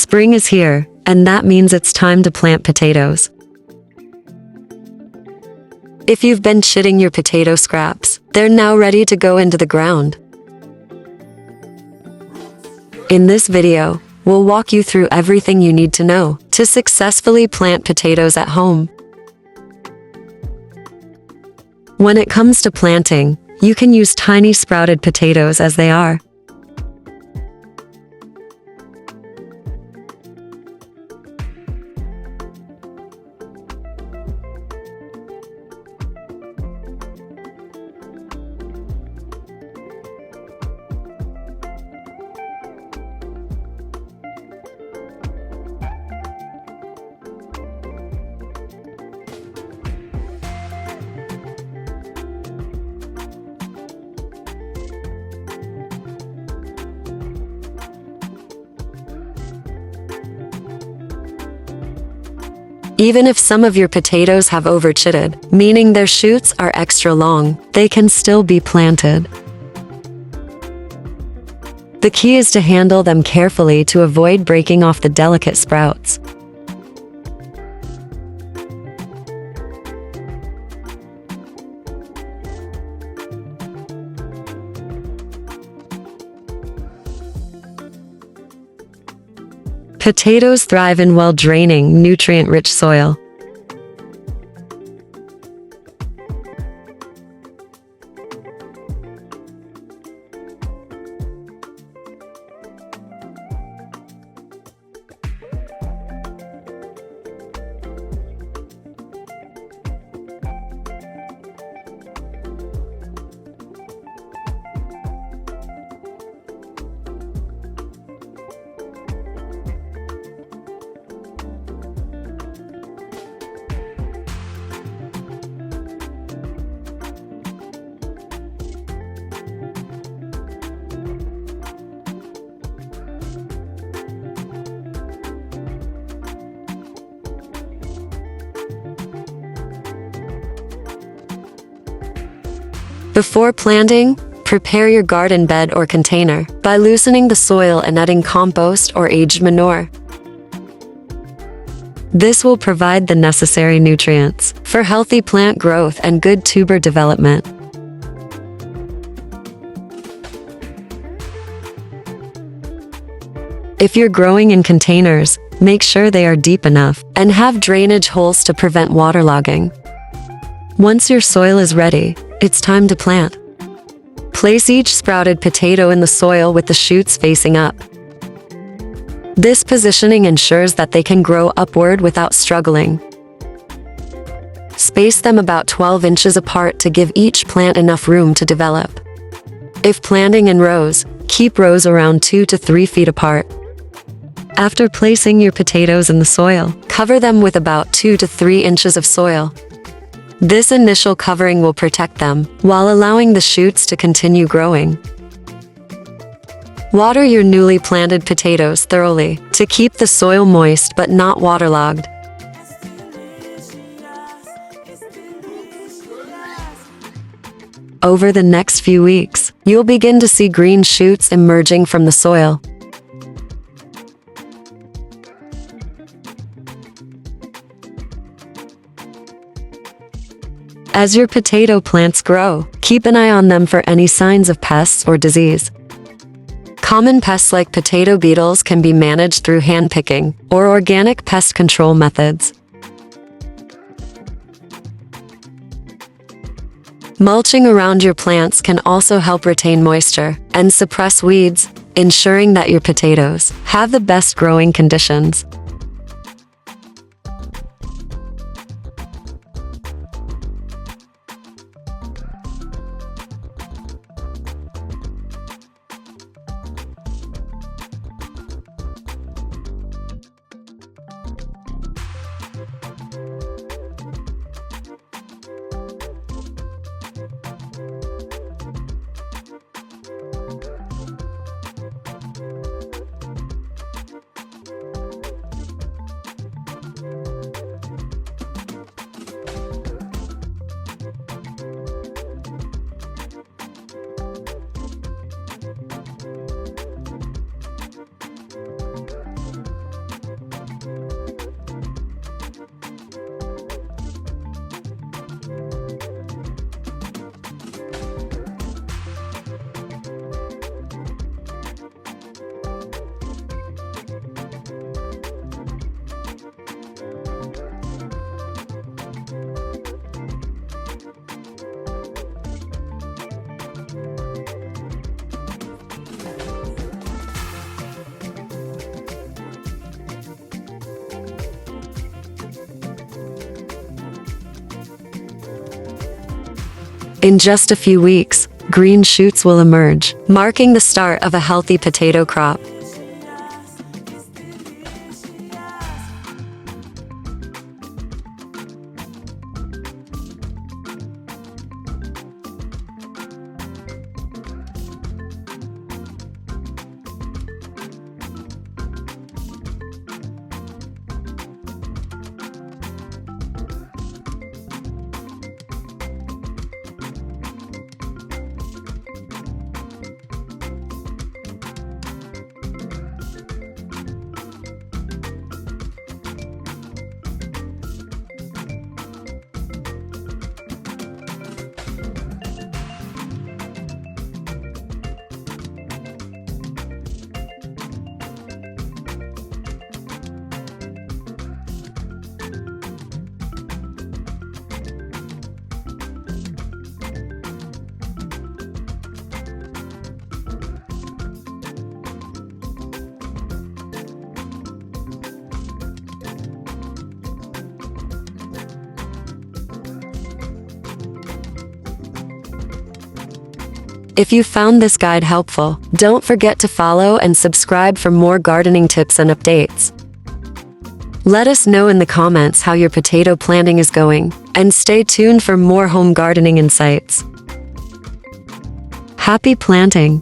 Spring is here, and that means it's time to plant potatoes. If you've been chitting your potato scraps, they're now ready to go into the ground. In this video, we'll walk you through everything you need to know to successfully plant potatoes at home. When it comes to planting, you can use tiny sprouted potatoes as they are. Even if some of your potatoes have over-chitted, meaning their shoots are extra long, they can still be planted. The key is to handle them carefully to avoid breaking off the delicate sprouts. Potatoes thrive in well-draining, nutrient-rich soil. Before planting, prepare your garden bed or container by loosening the soil and adding compost or aged manure. This will provide the necessary nutrients for healthy plant growth and good tuber development. If you're growing in containers, make sure they are deep enough and have drainage holes to prevent waterlogging. Once your soil is ready, it's time to plant. Place each sprouted potato in the soil with the shoots facing up. This positioning ensures that they can grow upward without struggling. Space them about 12 inches apart to give each plant enough room to develop. If planting in rows, keep rows around 2 to 3 feet apart. After placing your potatoes in the soil, cover them with about 2 to 3 inches of soil. This initial covering will protect them, while allowing the shoots to continue growing. Water your newly planted potatoes thoroughly, to keep the soil moist but not waterlogged. Over the next few weeks, you'll begin to see green shoots emerging from the soil. As your potato plants grow, keep an eye on them for any signs of pests or disease. Common pests like potato beetles can be managed through hand picking or organic pest control methods. Mulching around your plants can also help retain moisture and suppress weeds, ensuring that your potatoes have the best growing conditions. In just a few weeks, green shoots will emerge, marking the start of a healthy potato crop. If you found this guide helpful, don't forget to follow and subscribe for more gardening tips and updates. Let us know in the comments how your potato planting is going, and stay tuned for more home gardening insights. Happy planting!